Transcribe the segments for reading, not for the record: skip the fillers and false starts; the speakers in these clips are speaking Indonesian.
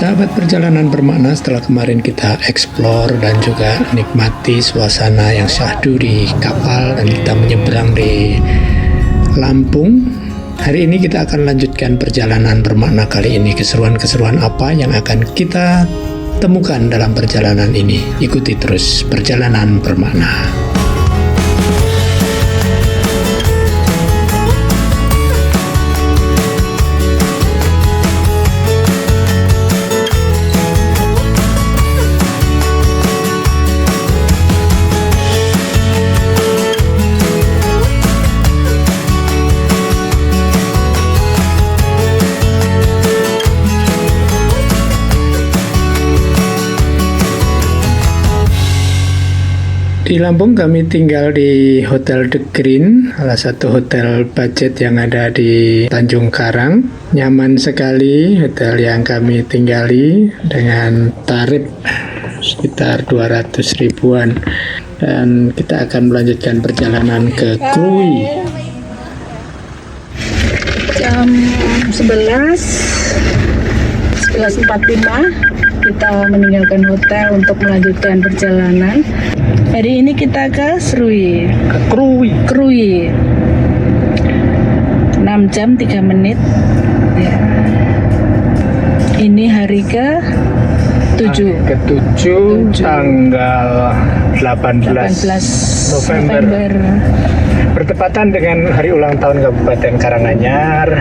Sahabat perjalanan bermakna, setelah kemarin kita explore dan juga nikmati suasana yang syahdu di kapal dan kita menyeberang di Lampung. Hari ini kita akan lanjutkan perjalanan bermakna kali ini. Keseruan-keseruan apa yang akan kita temukan dalam perjalanan ini? Ikuti terus perjalanan bermakna. Di Lampung kami tinggal di Hotel The Green, salah satu hotel budget yang ada di Tanjung Karang. Nyaman sekali hotel yang kami tinggali dengan tarif sekitar 200 ribuan. Dan kita akan melanjutkan perjalanan ke Krui. Jam 11.45 kita meninggalkan hotel untuk melanjutkan perjalanan. Hari ini kita ke Krui. 6 jam 3 menit ya. Ini hari ke-7 tanggal 18 November. Bertepatan dengan hari ulang tahun Kabupaten Karanganyar,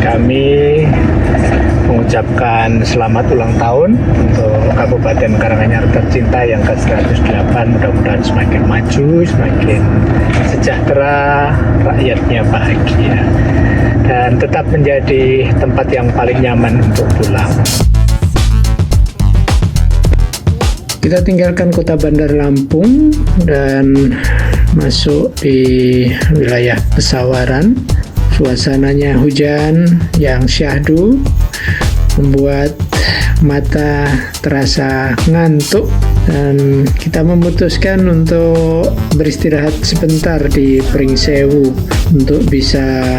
kami mengucapkan selamat ulang tahun untuk Kabupaten Karanganyar tercinta yang ke-108. Mudah-mudahan semakin maju, semakin sejahtera, rakyatnya bahagia, dan tetap menjadi tempat yang paling nyaman untuk pulang. Kita tinggalkan kota Bandar Lampung dan masuk di wilayah Pesawaran. Suasananya hujan yang syahdu membuat mata terasa ngantuk, dan kita memutuskan untuk beristirahat sebentar di Pringsewu untuk bisa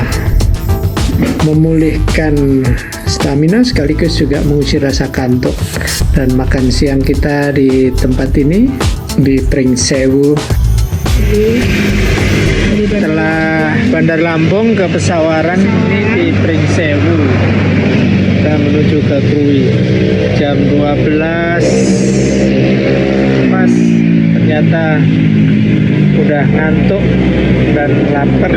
memulihkan stamina sekaligus juga mengusir rasa kantuk. Dan makan siang kita di tempat ini di Pringsewu. Setelah Bandar Lampung ke Pesawaran, ini di Pringsewu. Kita menuju ke Krui. Jam 12 pas, ternyata udah ngantuk dan lapar.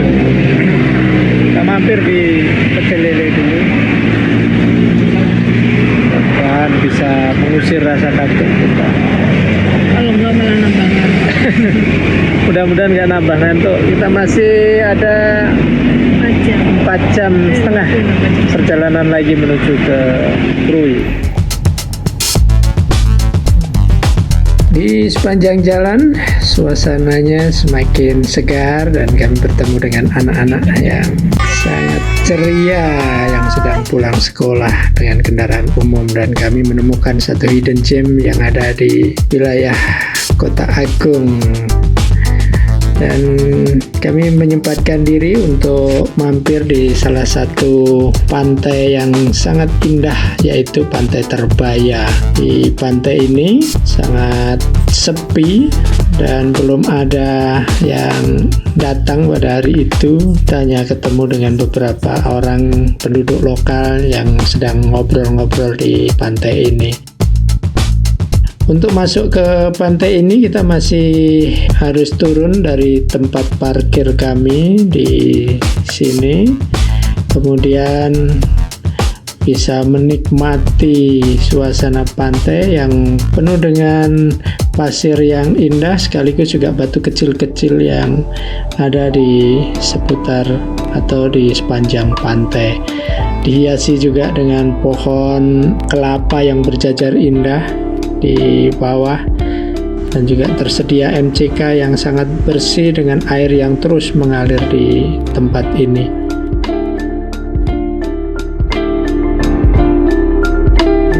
Kita mampir di Pecel Lele dulu dan bisa mengusir rasa kantuk kita. Kalau nggak malah nambah. Mudah-mudahan nggak nambah ngantuk. Kita masih ada 4 jam setengah perjalanan lagi menuju ke Krui. Di sepanjang jalan suasananya semakin segar dan kami bertemu dengan anak-anak yang sangat ceria yang sedang pulang sekolah dengan kendaraan umum, dan kami menemukan satu hidden gem yang ada di wilayah Kota Agung. Dan kami menyempatkan diri untuk mampir di salah satu pantai yang sangat indah, yaitu Pantai Terbaya. Di pantai ini sangat sepi dan belum ada yang datang pada hari itu. Kita hanya ketemu dengan beberapa orang penduduk lokal yang sedang ngobrol-ngobrol di pantai ini. Untuk masuk ke pantai ini kita masih harus turun dari tempat parkir kami di sini, kemudian bisa menikmati suasana pantai yang penuh dengan pasir yang indah sekaligus juga batu kecil-kecil yang ada di seputar atau di sepanjang pantai. Dihiasi juga dengan pohon kelapa yang berjajar indah di bawah, dan juga tersedia MCK yang sangat bersih dengan air yang terus mengalir di tempat ini.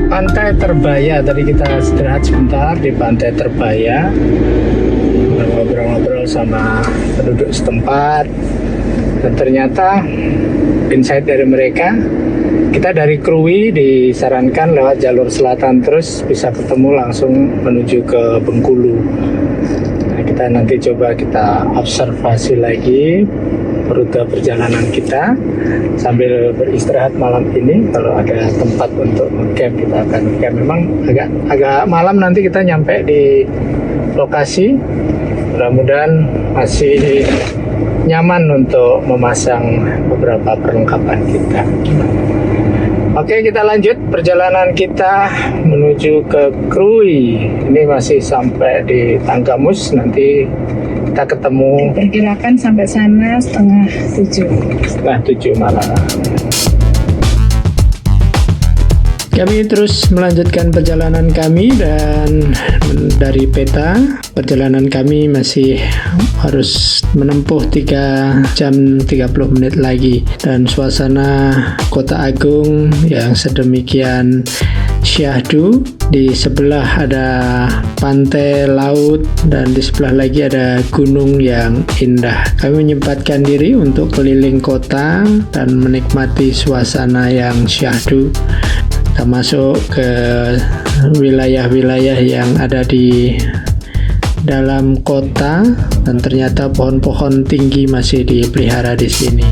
Pantai Terbaya, tadi kita istirahat sebentar di Pantai Terbaya, ngobrol-ngobrol sama penduduk setempat. Dan ternyata insight dari mereka, kita dari Krui disarankan lewat jalur selatan terus bisa ketemu langsung menuju ke Bengkulu. Nah, kita nanti coba kita observasi lagi rute perjalanan kita sambil beristirahat malam ini. Kalau ada tempat untuk camp kita akan camp. Memang agak malam nanti kita nyampe di lokasi. Mudah-mudahan masih nyaman untuk memasang beberapa perlengkapan kita. Oke, kita lanjut perjalanan kita menuju ke Krui. Ini masih sampai di Tanggamus. Nanti kita ketemu. Perkirakan sampai sana setengah 7 malam. Kami terus melanjutkan perjalanan kami, dan dari peta perjalanan kami masih harus menempuh 3 jam 30 menit lagi, dan suasana Kota Agung yang sedemikian syahdu. Di sebelah ada pantai laut dan di sebelah lagi ada gunung yang indah. Kami menyempatkan diri untuk keliling kota dan menikmati suasana yang syahdu. Kita masuk ke wilayah-wilayah yang ada di dalam kota, dan ternyata pohon-pohon tinggi masih dipelihara di sini.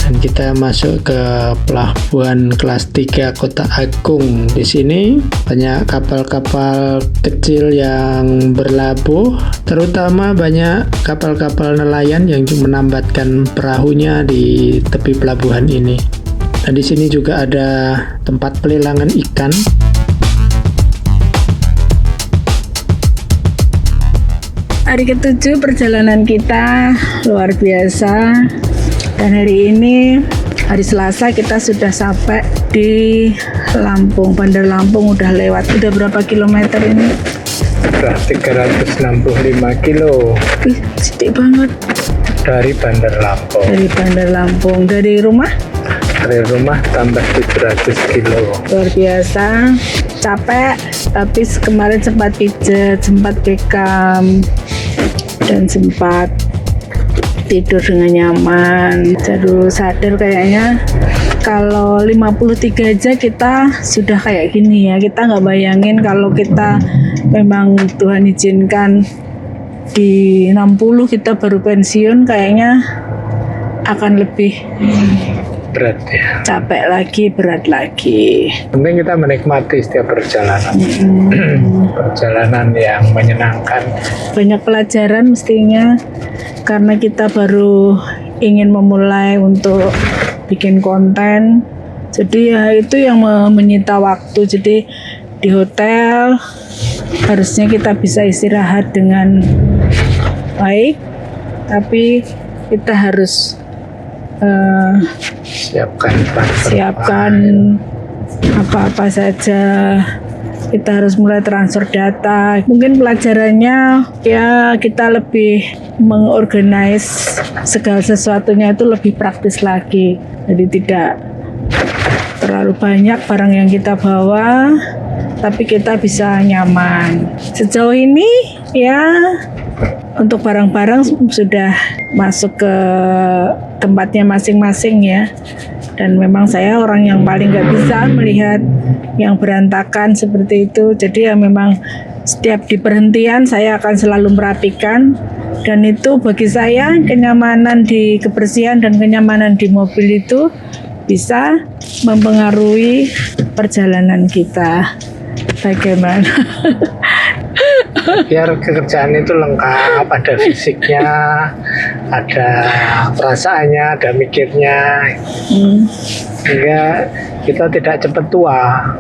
Dan kita masuk ke pelabuhan kelas 3 Kota Agung. Di sini banyak kapal-kapal kecil yang berlabuh, terutama banyak kapal-kapal nelayan yang menambatkan perahunya di tepi pelabuhan ini. Dan di sini juga ada tempat pelelangan ikan. Hari ke-7 perjalanan kita luar biasa. Dan hari ini, hari Selasa, kita sudah sampai di Lampung. Bandar Lampung udah lewat. Udah berapa kilometer ini? Udah 365 kilo. Wih, sedikit banget. Dari Bandar Lampung. Dari Bandar Lampung. Dari rumah? Dari rumah tambah 700 kilo. Luar biasa. Capek, tapi kemarin sempat pijet, sempat bekam, dan sempat tidur dengan nyaman. Terus sadar kayaknya kalau 53 aja kita sudah kayak gini ya. Kita nggak bayangin kalau kita memang Tuhan izinkan di 60 kita baru pensiun, kayaknya akan lebih berat ya. Capek lagi, berat lagi. Penting kita menikmati setiap perjalanan. Perjalanan yang menyenangkan. Banyak pelajaran mestinya, karena kita baru ingin memulai untuk bikin konten. Jadi ya itu yang menyita waktu. Jadi di hotel harusnya kita bisa istirahat dengan baik, tapi kita harus siapkan apa-apa saja. Kita harus mulai transfer data. Mungkin pelajarannya ya kita lebih mengorganize segala sesuatunya itu lebih praktis lagi. Jadi tidak terlalu banyak barang yang kita bawa, tapi kita bisa nyaman. Sejauh ini ya untuk barang-barang sudah masuk ke tempatnya masing-masing ya. Dan memang saya orang yang paling nggak bisa melihat yang berantakan seperti itu. Jadi ya memang setiap di perhentian saya akan selalu merapikan. Dan itu bagi saya kenyamanan di kebersihan dan kenyamanan di mobil itu bisa mempengaruhi perjalanan kita. Bagaimana? Biar pekerjaan itu lengkap, ada fisiknya, ada perasaannya, ada mikirnya, sehingga kita tidak cepat tua.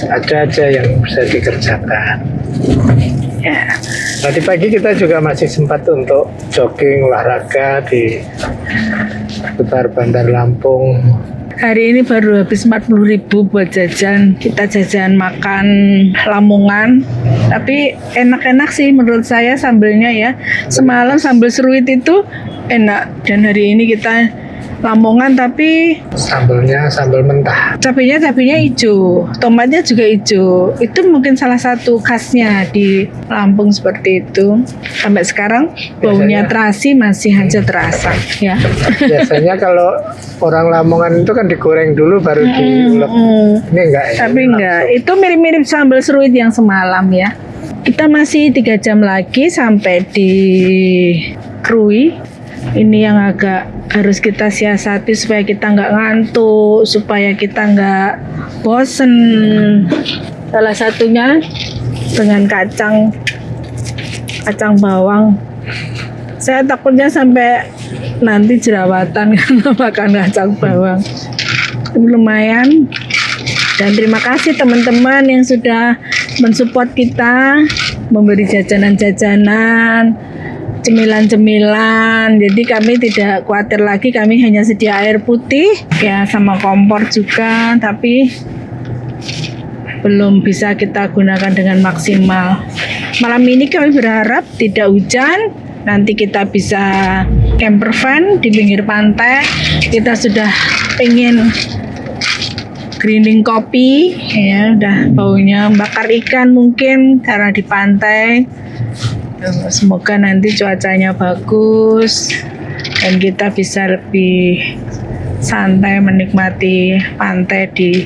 Ada aja yang bisa dikerjakan. Ya. Tadi pagi kita juga masih sempat untuk jogging, olahraga di sekitar Bandar Lampung. Hari ini baru habis 40.000 buat jajan. Kita jajan makan Lamongan. Tapi enak-enak sih menurut saya sambelnya ya. Semalam sambal seruit itu enak. Dan hari ini kita Lamongan, tapi Sambelnya sambal mentah. cabenya hijau, tomatnya juga hijau. Itu mungkin salah satu khasnya di Lampung seperti itu. Sampai sekarang baunya terasi masih aja terasa ya. Biasanya kalau orang Lamongan itu kan digoreng dulu baru diulek. Ini enggak ya? Tapi enggak, itu mirip-mirip sambal seruit yang semalam ya. Kita masih 3 jam lagi sampai di Krui. Ini yang agak harus kita siasati supaya kita nggak ngantuk, supaya kita nggak bosen. Salah satunya dengan kacang bawang. Saya takutnya sampai nanti jerawatan karena makan kacang bawang. Lumayan. Dan terima kasih teman-teman yang sudah mensupport kita, memberi jajanan-jajanan, cemilan-cemilan. Jadi kami tidak khawatir lagi, kami hanya sedia air putih ya sama kompor juga, tapi belum bisa kita gunakan dengan maksimal. Malam ini kami berharap tidak hujan, nanti kita bisa camper van di pinggir pantai. Kita sudah pengen grinding kopi ya, udah baunya bakar ikan mungkin karena di pantai. Semoga nanti cuacanya bagus dan kita bisa lebih santai menikmati pantai di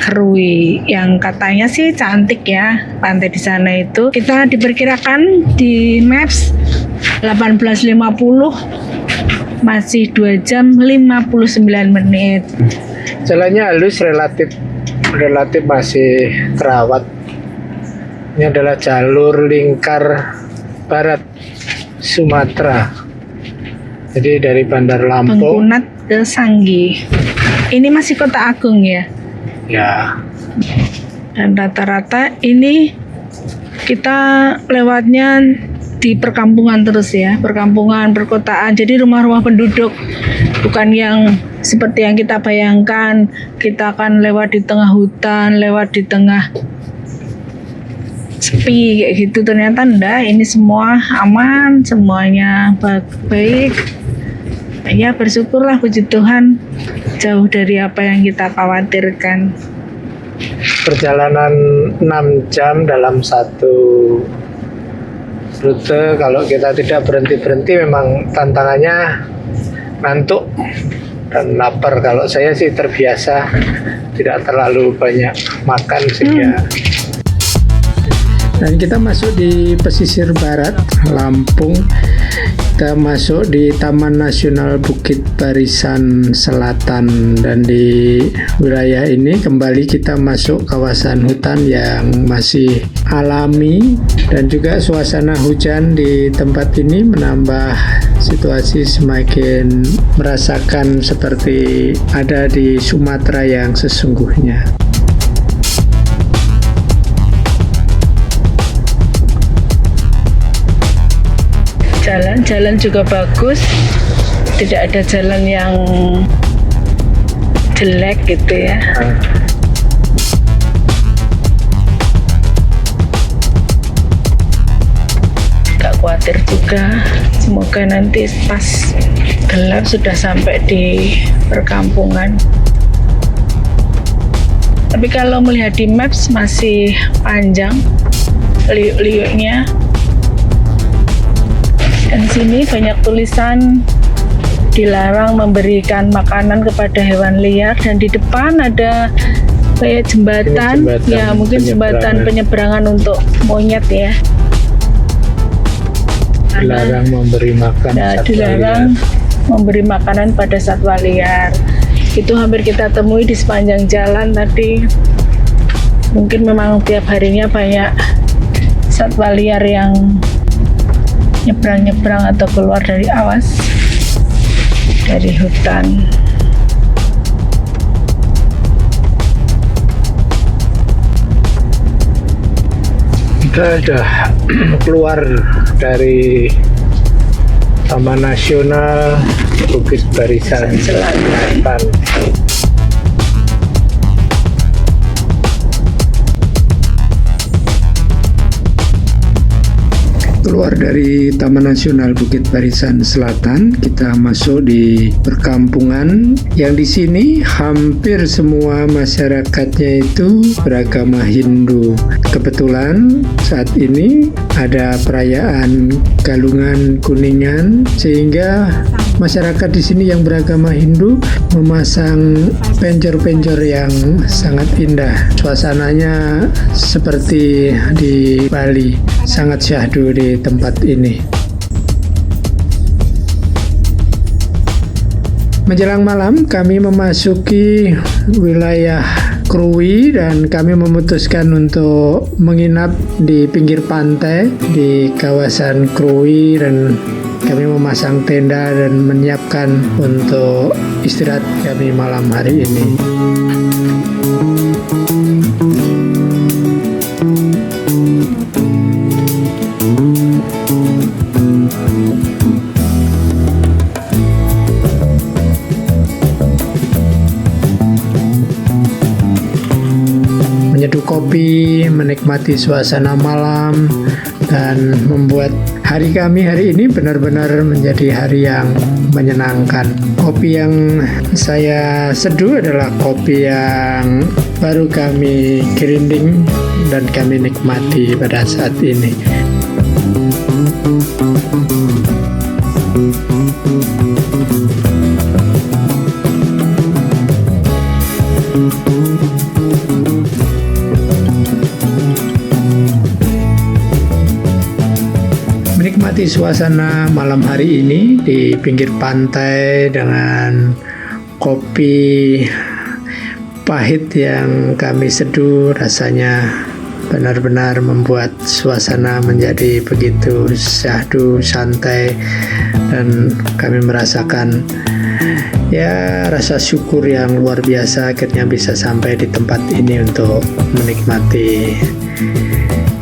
Krui yang katanya sih cantik ya pantai di sana itu. Kita diperkirakan di Maps 18.50 masih 2 jam 59 menit. Jalannya halus, relatif masih terawat. Ini adalah jalur lingkar barat Sumatera. Jadi dari Bandar Lampung Bengkunat ke Sanggi. Ini masih Kota Agung ya. ya. Dan rata-rata ini kita lewatnya di perkampungan terus ya, perkampungan, perkotaan. Jadi rumah-rumah penduduk, bukan yang seperti yang kita bayangkan. Kita akan lewat di tengah hutan, lewat di tengah sepi kayak gitu. Ternyata enggak, ini semua aman, semuanya baik. Ya bersyukurlah, puji Tuhan, jauh dari apa yang kita khawatirkan. Perjalanan 6 jam dalam satu rute. Kalau kita tidak berhenti-berhenti memang tantangannya ngantuk dan lapar. Kalau saya sih terbiasa tidak terlalu banyak makan sehingga. Dan kita masuk di pesisir barat Lampung. Kita masuk di Taman Nasional Bukit Barisan Selatan, dan di wilayah ini kembali kita masuk kawasan hutan yang masih alami, dan juga suasana hujan di tempat ini menambah situasi semakin merasakan seperti ada di Sumatera yang sesungguhnya. Jalan juga bagus, tidak ada jalan yang jelek gitu ya. Gak khawatir juga, semoga nanti pas gelap sudah sampai di perkampungan. Tapi kalau melihat di Maps masih panjang liuk-liuknya. Dan sini banyak tulisan dilarang memberikan makanan kepada hewan liar, dan di depan ada kayak jembatan ya, mungkin jembatan penyeberangan untuk monyet ya. Dilarang memberi makan satwa dilarang liar. Memberi makanan pada satwa liar. Itu hampir kita temui di sepanjang jalan tadi. Mungkin memang tiap harinya banyak satwa liar yang nyebrang-nyebrang atau keluar dari awas dari hutan. Kita sudah keluar dari Taman Nasional Bukit Barisan Selatan. keluar dari Taman Nasional Bukit Barisan Selatan, kita masuk di perkampungan yang di sini hampir semua masyarakatnya itu beragama Hindu. Kebetulan saat ini ada perayaan Galungan Kuningan, sehingga masyarakat di sini yang beragama Hindu memasang pencor-pencor yang sangat indah. Suasananya seperti di Bali, sangat syahdu di tempat ini. Menjelang malam kami memasuki wilayah Krui dan kami memutuskan untuk menginap di pinggir pantai di kawasan Krui, dan kami memasang tenda dan menyiapkan untuk istirahat kami malam hari ini. Menyeduh kopi, menikmati suasana malam, dan membuat hari kami hari ini benar-benar menjadi hari yang menyenangkan. Kopi yang saya seduh adalah kopi yang baru kami grinding dan kami nikmati pada saat ini. Menikmati suasana malam hari ini di pinggir pantai dengan kopi pahit yang kami seduh, rasanya benar-benar membuat suasana menjadi begitu syahdu, santai, dan kami merasakan rasa syukur yang luar biasa akhirnya bisa sampai di tempat ini untuk menikmati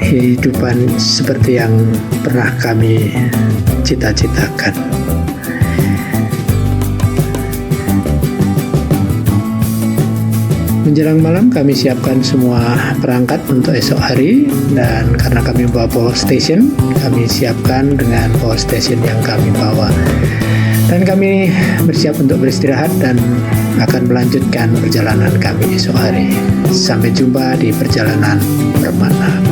kehidupan seperti yang pernah kami cita-citakan. Menjelang malam kami siapkan semua perangkat untuk esok hari, dan karena kami bawa power station, kami siapkan dengan power station yang kami bawa. Dan kami bersiap untuk beristirahat dan akan melanjutkan perjalanan kami esok hari. Sampai jumpa di perjalanan bermakna.